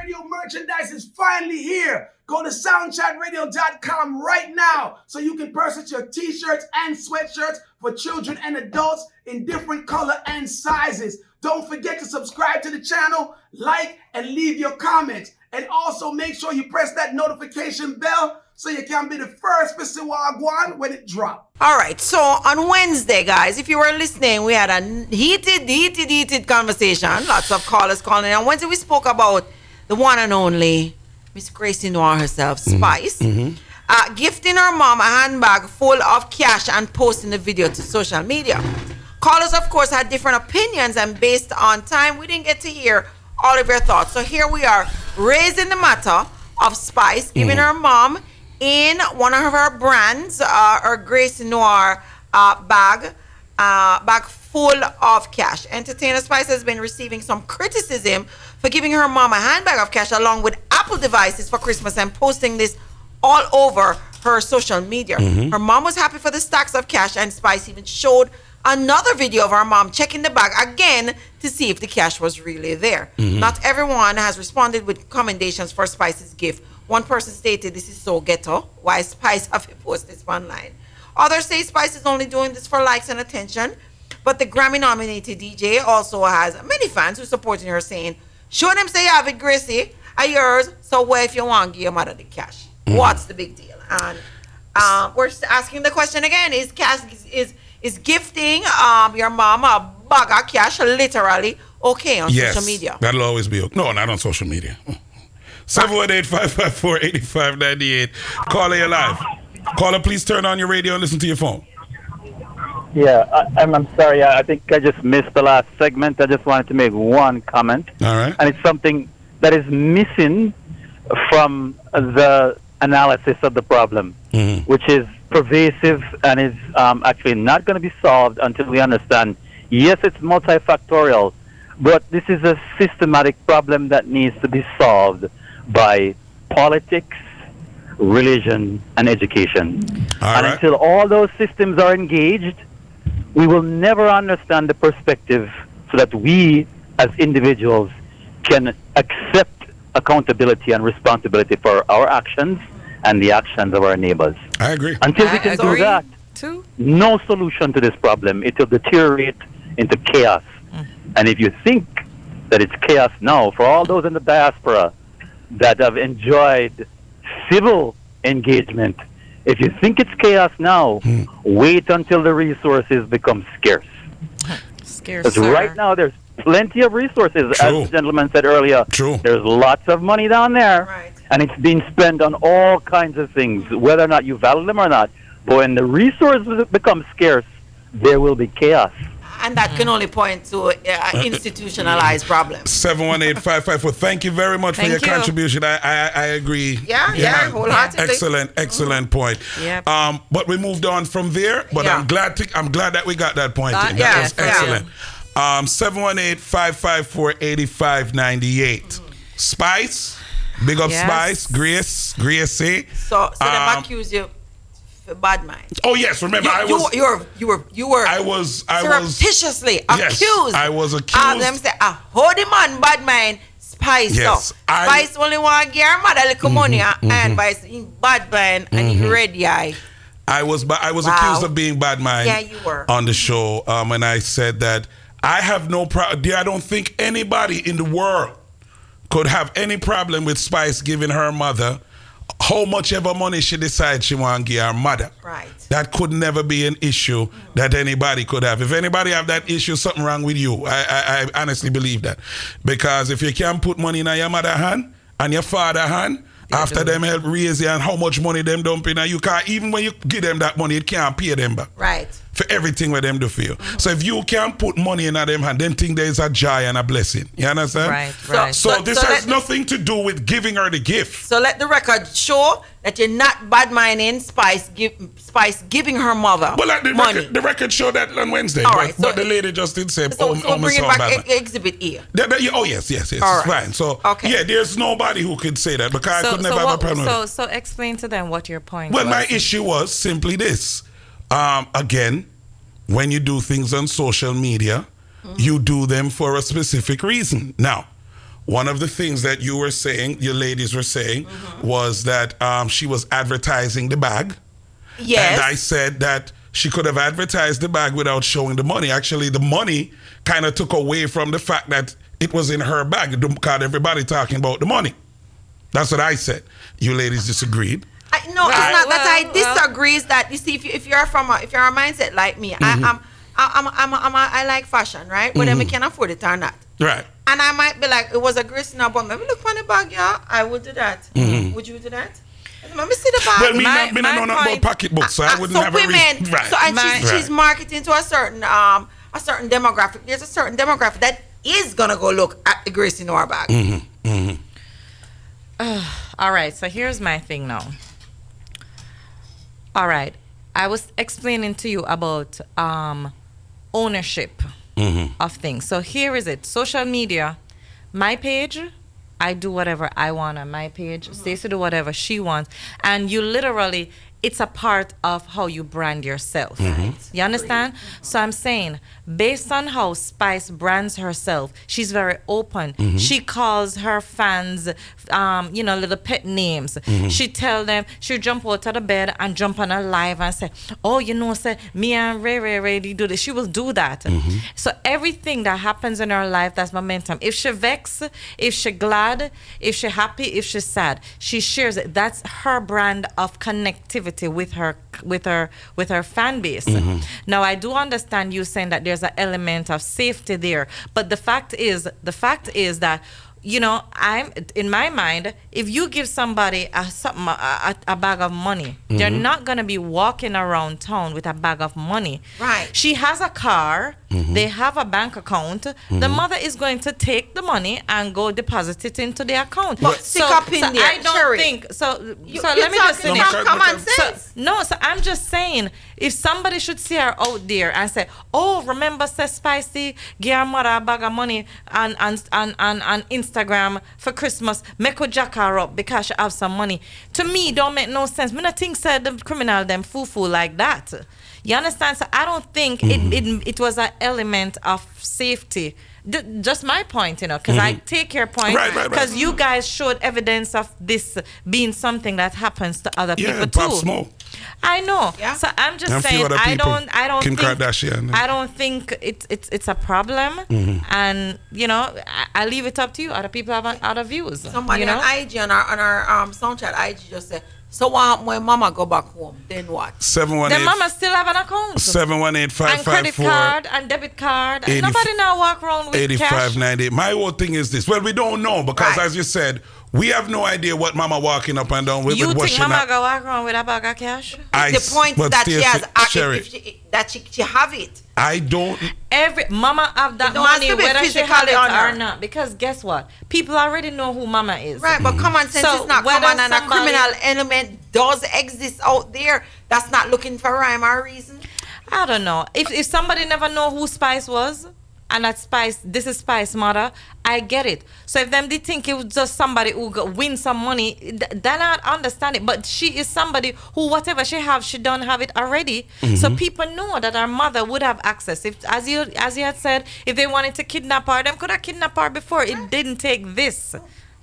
Radio merchandise is finally here. Go to soundchatradio.com right now so you can purchase your t-shirts and sweatshirts for children and adults in different color and sizes. Don't forget to subscribe to the channel, like, and leave your comments. And also make sure you press that notification bell so you can be the first to see Wagwan when it drops. All right, so on Wednesday, guys, if you were listening, we had a heated conversation. Lots of callers calling. On Wednesday, we spoke about the one and only Miss Gracie Noir herself, Spice, gifting her mom a handbag full of cash and posting the video to social media. Callers, of course, had different opinions, and based on time, we didn't get to hear all of your thoughts. So here we are, raising the matter of Spice giving her mom in one of her brands, her Gracie Noir bag full of cash. Entertainer Spice has been receiving some criticism for giving her mom a handbag of cash along with Apple devices for Christmas and posting this all over her social media. Her mom was happy for the stacks of cash, and Spice even showed another video of her mom checking the bag again to see if the cash was really there. Not everyone has responded with commendations for Spice's gift. One person stated, "This is so ghetto. Why Spice have to post this online?" Others say Spice is only doing this for likes and attention. But the Grammy-nominated DJ also has many fans who supporting her, saying, "Show them say you have it, Gracie, are yours. So where if you want, give your mother the cash." What's the big deal? And we're asking the question again: Is cash is gifting your mom a bag of cash literally okay on social media? That'll always be okay. No, not on social media. 718-554-8598. Caller, you're live. Caller, please turn on your radio and listen to your phone. Yeah, I'm sorry. I think I just missed the last segment. I just wanted to make one comment. All right. And it's something that is missing from the analysis of the problem, which is pervasive and is actually not going to be solved until we understand, yes, it's multifactorial, but this is a systematic problem that needs to be solved by politics, religion, and education. Until all those systems are engaged, we will never understand the perspective so that we as individuals can accept accountability and responsibility for our actions and the actions of our neighbors. I agree. Until we can do that, no solution to this problem. It will deteriorate into chaos. And if you think that it's chaos now, for all those in the diaspora that have enjoyed civil engagement, if you think it's chaos now, wait until the resources become scarce. Because right now there's plenty of resources, as the gentleman said earlier. There's lots of money down there, and it's being spent on all kinds of things, whether or not you value them or not. But when the resources become scarce, there will be chaos. And that can only point to institutionalized problems. 718-554. Thank you very much for your contribution. I agree. Yeah, wholeheartedly. Excellent point. Yep. But we moved on from there. But I'm glad that we got that point in. That was excellent. 718-554-8598. Spice, big up Spice, Gracie. So them accuse you. Bad mind. Oh yes, remember you were surreptitiously accused. I was accused. Them say, hold the man bad mind, Spice. Yes, Spice only want to give her mother little money and by bad mind and he ready eye. I was accused of being bad mind. Yeah, you were on the show. And I said that I have no problem. I don't think anybody in the world could have any problem with Spice giving her mother how much ever money she decides she want to give her mother. Right. That could never be an issue that anybody could have. If anybody have that issue, something wrong with you. I honestly believe that. Because if you can't put money in your mother's hand and your father's hand, after them help raise you and how much money them dump in, and you can't, even when you give them that money, it can't pay them back. Right. For everything what them do for you. So if you can't put money in them hand, then think there is a joy and a blessing. You understand? Right. So this has nothing to do with giving her the gift. So let the record show that you're not bad-minding Spice giving her mother money. The record showed that on Wednesday. All right, but the lady just did say, so bring it back, Exhibit E. Yes. It's right. fine. So, there's nobody who could say that because I could never have a problem with it. So explain to them what your point was. Well, my issue was simply this. Again, when you do things on social media, you do them for a specific reason. Now, one of the things that you were saying, your ladies were saying, was that she was advertising the bag. Yes. And I said that she could have advertised the bag without showing the money. Actually, the money kind of took away from the fact that it was in her bag. Because everybody talking about the money. That's what I said. You ladies disagreed. It's not that I disagree. Is that you see, if you're a mindset like me, I like fashion, right? But then we can afford it or not. Right. And I might be like, it was a grace now, but maybe look on the bag, yeah. I would do that. Would you do that? Let me see the bag. Well, me not know nothing about pocketbooks, so I wouldn't have women, a reason. Right. So and she's marketing to a certain demographic. There's a certain demographic that is gonna go look at the Grace Noir bag. All right, so here's my thing now. All right, I was explaining to you about ownership of things. So here is it. Social media, my page, I do whatever I want on my page. Stacey do whatever she wants. And you literally, it's a part of how you brand yourself. You understand? So I'm saying, based on how Spice brands herself, she's very open. She calls her fans, little pet names. She tell them, she'll jump out of the bed and jump on a live and say, oh, say, me and Ray do this. She will do that. So everything that happens in her life, that's momentum. If she vex, if she glad, if she happy, if she's sad, she shares it. That's her brand of connectivity with her fan base. Now I do understand you saying that there's an element of safety there, but the fact is that I'm in my mind, if you give somebody a bag of money, they're not gonna be walking around town with a bag of money. Right. She has a car, they have a bank account. The mother is going to take the money and go deposit it into the account. But stick up in there. I don't think so. Let me just finish. Common sense. So I'm just saying, if somebody should see her out there and say, "Oh, remember, say Spicy, give her mother a bag of money on Instagram for Christmas, make her jack her up because she have some money." To me, don't make no sense. Me not think said the criminal them foo like that. You understand? So I don't think it was an element of safety. Just my point, because I take your point, because you guys showed evidence of this being something that happens to other people too. Smoke. I know. Yeah. So I'm just saying, I don't Kim think Kardashian. I don't think it's a problem, and I leave it up to you. Other people have other views. Somebody on IG on our Soundchat IG just said, so when mama go back home, then what? 718. Then mama still have an account. 718-554. And credit card and debit card. Nobody now walk around with 85.98. My whole thing is this. Well, we don't know because as you said, we have no idea what mama walking up and down with. You what think mama go walk around with a bag of cash? The point is that she has she have it. I don't. Every mama have that money whether she have it or not. Because guess what? People already know who mama is. Right, but common sense is not common, and a criminal element does exist out there that's not looking for rhyme or reason. I don't know. If somebody never know who Spice was, and that Spice, this is Spice mother, I get it. So if them did think it was just somebody who win some money, then I understand it. But she is somebody who whatever she have, she don't have it already. So people know that her mother would have access. If as you had said, if they wanted to kidnap her, them could have kidnapped her before. It didn't take this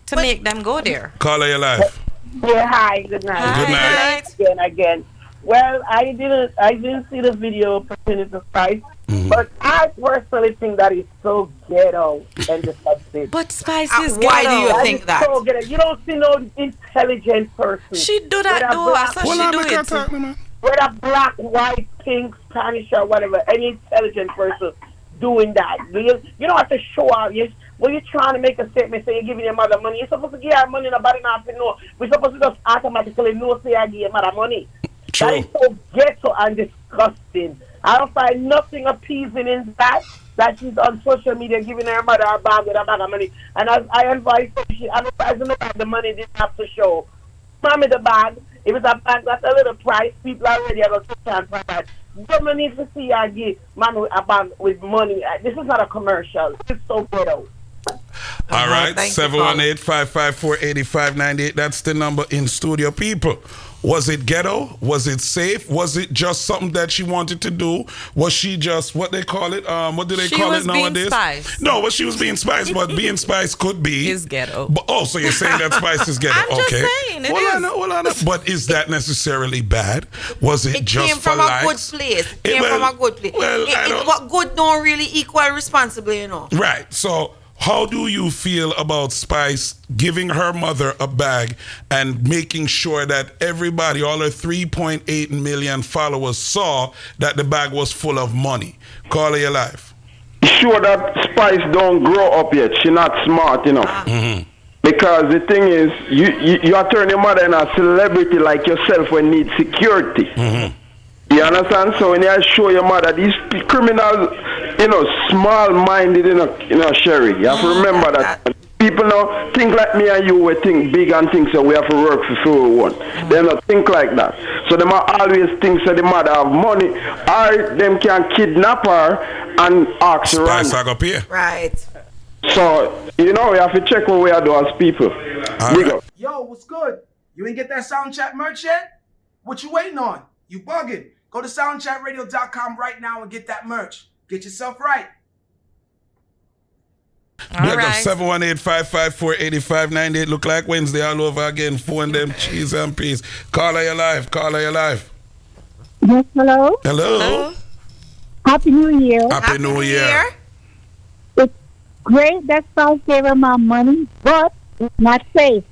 to make them go there. Caller, your life. Yeah, hi, good night. Hi, Good night. Again. Well, I didn't see the video pertaining to Spice, but I personally think that is so ghetto and disgusting. But Spice is ghetto. Why do you think that? So ghetto. You don't see no intelligent person. She do that though, so she do it. Whether black, white, pink, Spanish, or whatever, any intelligent person doing that. You don't have to show out. When you're trying to make a statement, say you're giving your mother money, you're supposed to give her money, nobody not to know. We're supposed to just automatically know, say I give your mother money. True. That is so ghetto and disgusting. I don't find nothing appeasing in that she's on social media giving her mother a bag with a bag of money. And as I advise her, she advises her about the money didn't have to show. Mommy the bag, if it's a bag that's a little price, people already have a chance for that. Don't need to see her give mommy a bag with money. This is not a commercial. It's so ghetto. All right, 718-554-8598. That's the number in studio. People, Was it ghetto? Was it safe? Was it just something that she wanted to do? Was she just what they call it? What do they call it nowadays? Spice. No, well, she was being spice, but being spice could be Is ghetto. But, so you're saying that spice is ghetto? I'm just okay. saying, it well, is. I know. But is that necessarily bad? Was it, It just came for from likes? a good place. It came well, from a good place. well, I don't- What good don't really equal responsibly, you know. Right. So, how do you feel about Spice giving her mother a bag and making sure that everybody, all her 3.8 million followers, saw that the bag was full of money? Call her your life. Sure that Spice don't grow up yet. She not smart, you know. Because the thing is, you are turning your mother in a celebrity like yourself when need security. You understand? So when you show your mother, these criminals, you know, small-minded, you know, Sherry. You have to remember that. People now think like me and you, we think big and think so we have to work for one. They don't think like that. So they might always think so the mother have money, or them can kidnap her and ask her. Spice, I go pay. Right. So, you know, we have to check what we are doing as people. Big up. Yo, what's good? You ain't get that Sound Chat merch yet? What you waiting on? You bugging. Go to soundchatradio.com right now and get that merch. Get yourself right. All Look up right. 718-554-8598. Look like Wednesday all over again. Phone them, cheese and peas. Call her your life. Call her your life. Yes, hello. Hello. Happy New Year. Happy New Year. It's great that Spice gave her my money, but it's not safe.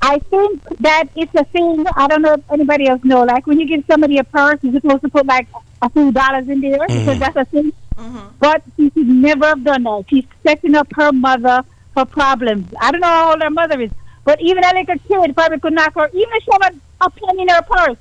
I think that it's a thing, I don't know if anybody else know, like when you give somebody a purse, you're supposed to put like a few dollars in there, because that's a thing. But she should never have done that. She's setting up her mother for problems. I don't know how old her mother is, but even a little kid probably could knock her, even if she had a penny in her purse,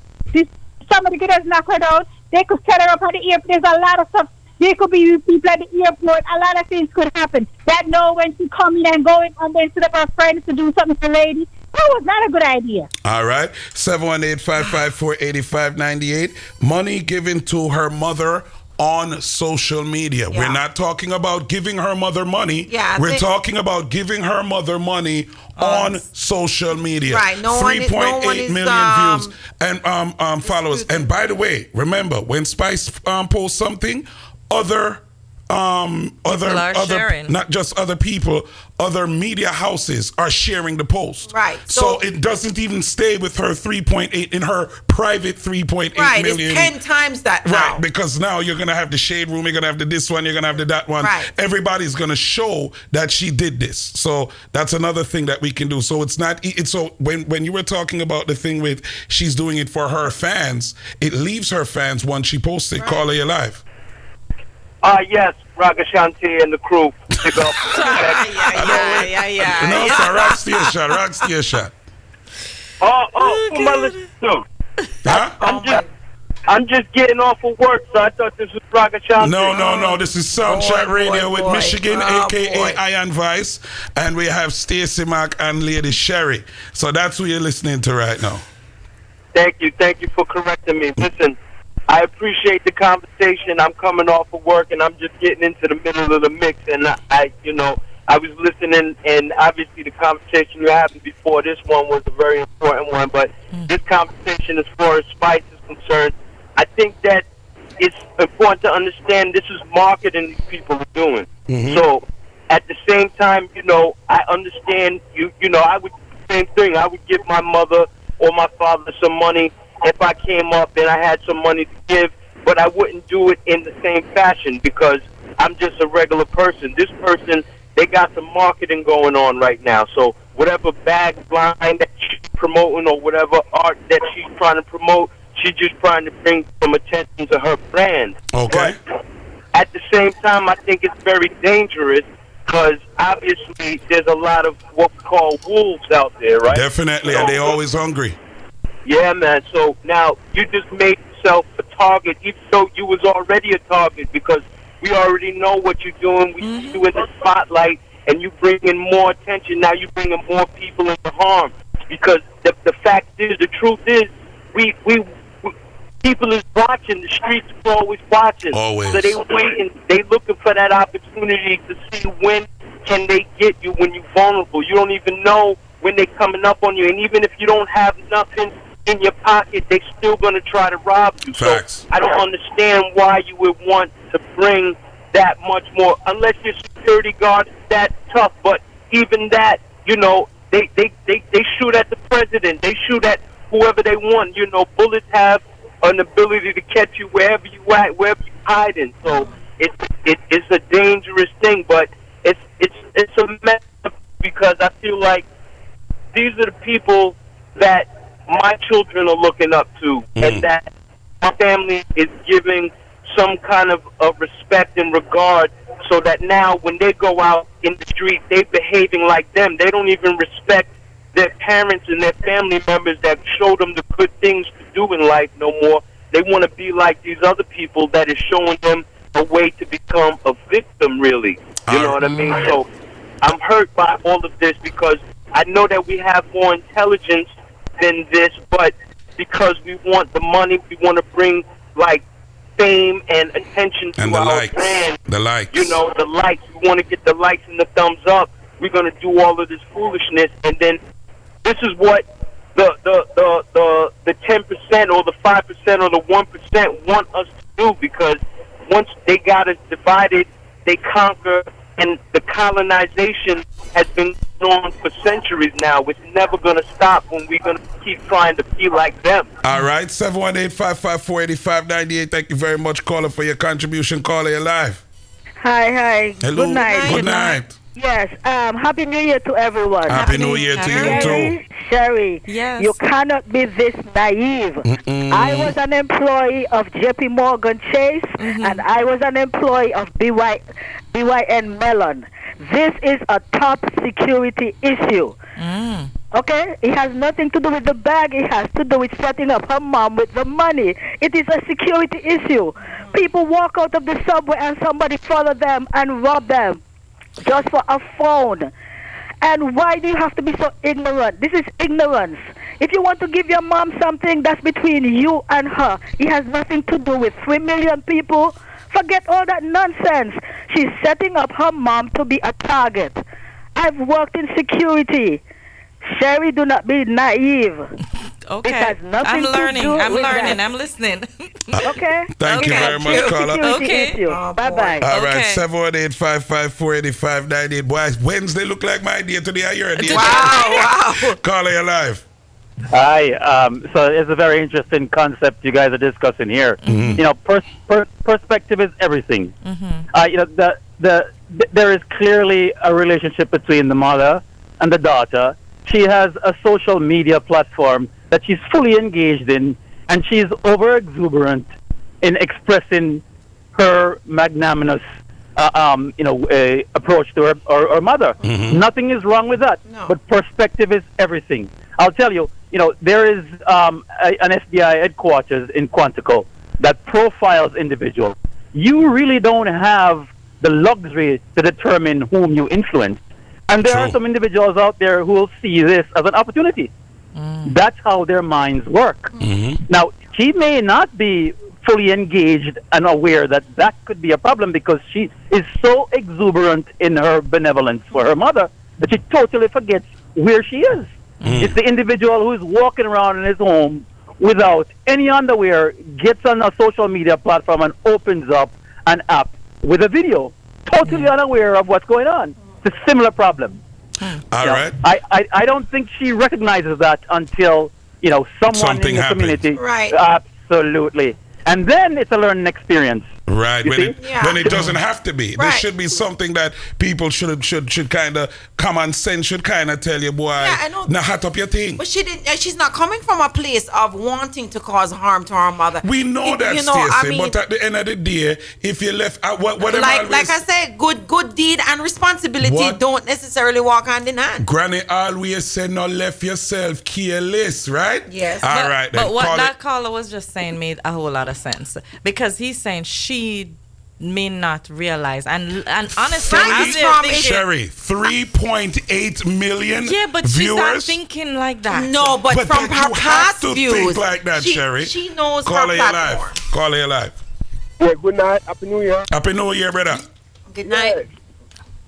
somebody could just knock her down. They could set her up at the airport. There's a lot of stuff. There could be people at the airport. A lot of things could happen. That know when she coming and going and then set up her friends to do something for the lady. That was not a good idea. All right. 718-554-8598. Money given to her mother on social media. Yeah. We're not talking about giving her mother money. Yeah, We're talking about giving her mother money on social media. Right. No one is- 3.8 million views and followers. And by the way, remember when Spice posts something, other sharing. not just other people, other media houses are sharing the post. Right. So it doesn't even stay with her 3.8 in her private 3.8 Right. million. It's 10 times that now. Right, because now you're gonna have the shade room, you're gonna have the this one, you're gonna have the that one. Right. Everybody's gonna show that she did this. So that's another thing that we can do. So it's not. So when you were talking about the thing with she's doing it for her fans, it leaves her fans once she posts it. Right. Call her your life. Yes, Rock Ashanti and the crew. Pick up. Yeah. No, sir, rock station. Who am I listening to? Huh? I'm just getting off of work, so I thought this was Rock Ashanti. No. This is Soundtrack Radio with Michigan, a.k.a. boy. Iron Vice. And we have Stacey Mack and Lady Sherry. So that's who you're listening to right now. Thank you for correcting me. Listen, I appreciate the conversation. I'm coming off of work, and I'm just getting into the middle of the mix. And I was listening, and obviously the conversation you were having before this one was a very important one. But this conversation, as far as Spice is concerned, I think that it's important to understand this is marketing these people are doing. So at the same time, I understand I would do the same thing. I would give my mother or my father some money if I came up and I had some money to give, but I wouldn't do it in the same fashion because I'm just a regular person. This person, they got some marketing going on right now. So whatever bag line that she's promoting or whatever art that she's trying to promote, she's just trying to bring some attention to her brand. Okay. But at the same time, I think it's very dangerous because obviously there's a lot of what we call wolves out there, right? Definitely, and they're always hungry. Yeah, man. So now you just made yourself a target, even though you was already a target, because we already know what you're doing. We see you in the spotlight, and you bring in more attention. Now you bringing more people into harm. Because the fact is, the truth is, we people is watching. The streets are always watching. Always. So they waiting. They looking for that opportunity to see when can they get you when you're vulnerable. You don't even know when they coming up on you, and even if you don't have nothing in your pocket, they still going to try to rob you. Facts. So I don't understand why you would want to bring that much more, unless your security guard is that tough. But even that, you know, they shoot at the president. They shoot at whoever they want. You know, bullets have an ability to catch you wherever you at, wherever you hiding. So it's a dangerous thing, but it's a mess because I feel like these are the people that my children are looking up to, and that my family is giving some kind of respect and regard, so that now when they go out in the street, they're behaving like them. They don't even respect their parents and their family members that showed them the good things to do in life no more. They want to be like these other people that is showing them a way to become a victim, really. You know what I mean? So I'm hurt by all of this because I know that we have more intelligence than this, but because we want the money, we want to bring, like, fame and attention to And the our likes. fans. The likes. You know, the likes. We want to get the likes and the thumbs up. We're going to do all of this foolishness, and then this is what the 10% or the 5% or the 1% want us to do, because once they got us divided, they conquer, and the colonization has been going on for centuries now. It's never going to stop when we're going to keep trying to be like them. All right, 718-554-8598. Thank you very much, caller, for your contribution. Caller, you're live. Hi. Hello. Good night. Good night. Yes. Happy New Year to everyone. Happy New Year to you, too. Sherry, Yes. you cannot be this naive. I was an employee of JP Morgan Chase, and I was an employee of BYN Mellon. This is a top security issue. Okay? It has nothing to do with the bag. It has to do with setting up her mom with the money. It is a security issue. People walk out of the subway and somebody follow them and rob them just for a phone. And why do you have to be so ignorant? This is ignorance. If you want to give your mom something, that's between you and her. It has nothing to do with 3 million people. Forget all that nonsense. She's setting up her mom to be a target. I've worked in security. Sherry, do not be naive. Okay. It has nothing I'm to learning. do I'm with learning. that. I'm listening. Okay? Thank you very much, caller. Security Okay. issue. Bye-bye. All right, Okay. 718-554-8598. Boys, Wednesday look like my day today. I hear a day. Wow. Caller, you're live. Hi. So it's a very interesting concept you guys are discussing here. You know, perspective is everything. You know, there is clearly a relationship between the mother and the daughter. She has a social media platform that she's fully engaged in, and she's over exuberant in expressing her magnanimous, approach to her mother. Nothing is wrong with that. No. But perspective is everything. I'll tell you. You know, there is an FBI headquarters in Quantico that profiles individuals. You really don't have the luxury to determine whom you influence. And there are some individuals out there who will see this as an opportunity. That's how their minds work. Now, she may not be fully engaged and aware that that could be a problem, because she is so exuberant in her benevolence for her mother that she totally forgets where she is. It's the individual who is walking around in his home without any underwear, gets on a social media platform and opens up an app with a video, totally unaware of what's going on. It's a similar problem. All right. I don't think she recognizes that until, someone Something in the happens. community. Right. Absolutely. And then it's a learning experience. Right, You when see? it doesn't have to be. There Right. should be something that people should kind of, common sense should kind of tell you, boy, I know. now hat up your thing. But she's not coming from a place of wanting to cause harm to her mother. We know that, Stacey, but at the end of the day, if you left, whatever like I said, good deed and responsibility What? don't necessarily walk hand in hand. Granny always said, no left yourself careless, right? Yes. All right, then But what call that it. caller was just saying made a whole lot of sense, because he's saying she may not realize, and honestly, I'm Right, there from thinking, Sherry, 3.8 million yeah, but she's not viewers. thinking like that. No, but from that her you past have to views, think like that, Sherry. she knows Call her her your platform. life. Call her your life. Yeah, good night. Happy New Year. Happy New Year, brother. Good night.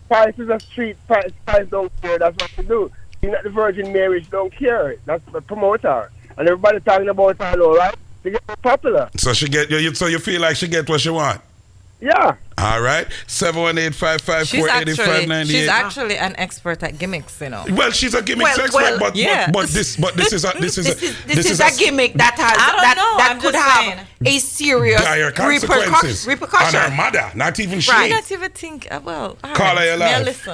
Paris is a street. Paris don't care. That's what she do. She's not the Virgin Mary. She don't care. That's the promoter. and everybody talking about her, all right? She get popular. So she get you. So you feel like she get what she want. Yeah. All right. 718-554-8598. She's actually an expert at gimmicks, you know. Well, she's a gimmicks expert, but this is a gimmick that has that could have a serious dire consequences repercussion on her mother. Not even she. I don't even think. Well, call her your life.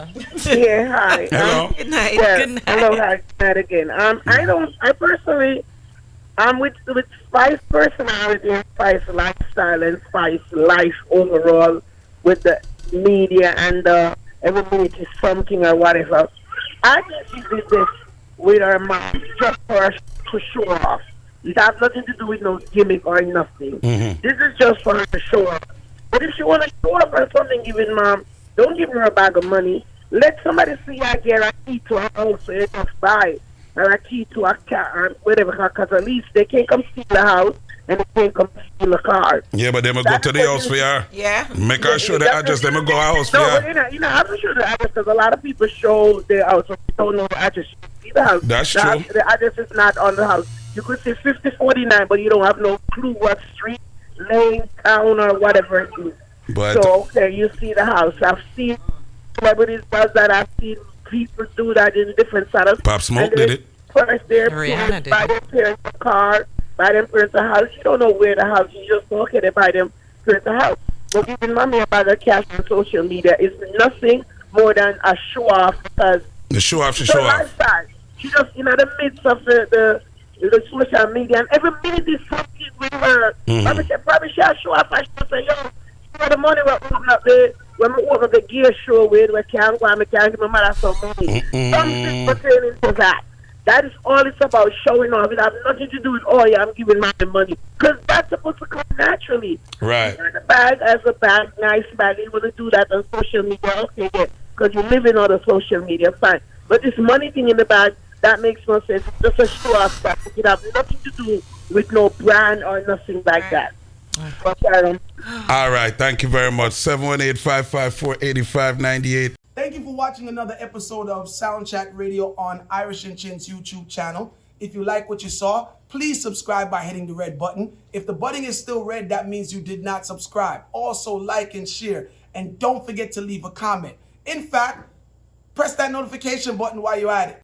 Yeah. Hi. Hello. Good night. Yeah, Good night. Hello. Hi. Good night again. I personally, I'm with Spice personality and Spice lifestyle and Spice life overall with the media and every minute is something or whatever. I think she did this with her mom just for to show off. It has nothing to do with no gimmick or nothing. Mm-hmm. This is just for her to show off. But if she want to show off or something, giving mom, don't give her a bag of money. Let somebody see her get a key to her house so you just buy it. Or a key to a car or whatever, because at least they can't come steal the house and they can't come steal the car. Yeah, but they will go to the house for her. Yeah. Make her show the address, they will go to house for No, her. but you know, I'm sure the address, because a lot of people show their house, but you don't know the address. You see the house. That's true. The address is not on the house. You could say 5049, but you don't have no clue what street, lane, town, or whatever it is. But So, okay, you see the house. I've seen celebrities does that. I've seen people do that in different setups. Pop Smoke did it. First, Rihanna did buy their parents a car, buy them parents a house. You don't know where the house is. You just go, okay, they buy them parents a house. But giving mommy a bag of cash on social media is nothing more than a show off, because the show off, she it's a show off. lifestyle. She just in the midst of the social media, and every minute is something with her. Probably she'll show off and she'll say, yo, for the money we're opening up when we open the gear show with, we can't go and we can't give my mother some money. Something pertaining to that. That is all it's about, showing off. It has nothing to do with, oh yeah, I'm giving my money. Because that's supposed to come naturally. Right. The bag as a bag, nice bag. You want to do that on social media, okay, yeah. Because you're living on the social media, fine. But this money thing in the bag, that makes no sense. It's just a show off bag. It has nothing to do with no brand or nothing like that. All right. Thank you very much. 718-554-8598. Thank you for watching another episode of Sound Chat Radio on Irish and Chin's YouTube channel. If you like what you saw, please subscribe by hitting the red button. If the button is still red, that means you did not subscribe. Also, like and share. And don't forget to leave a comment. In fact, press that notification button while you're at it.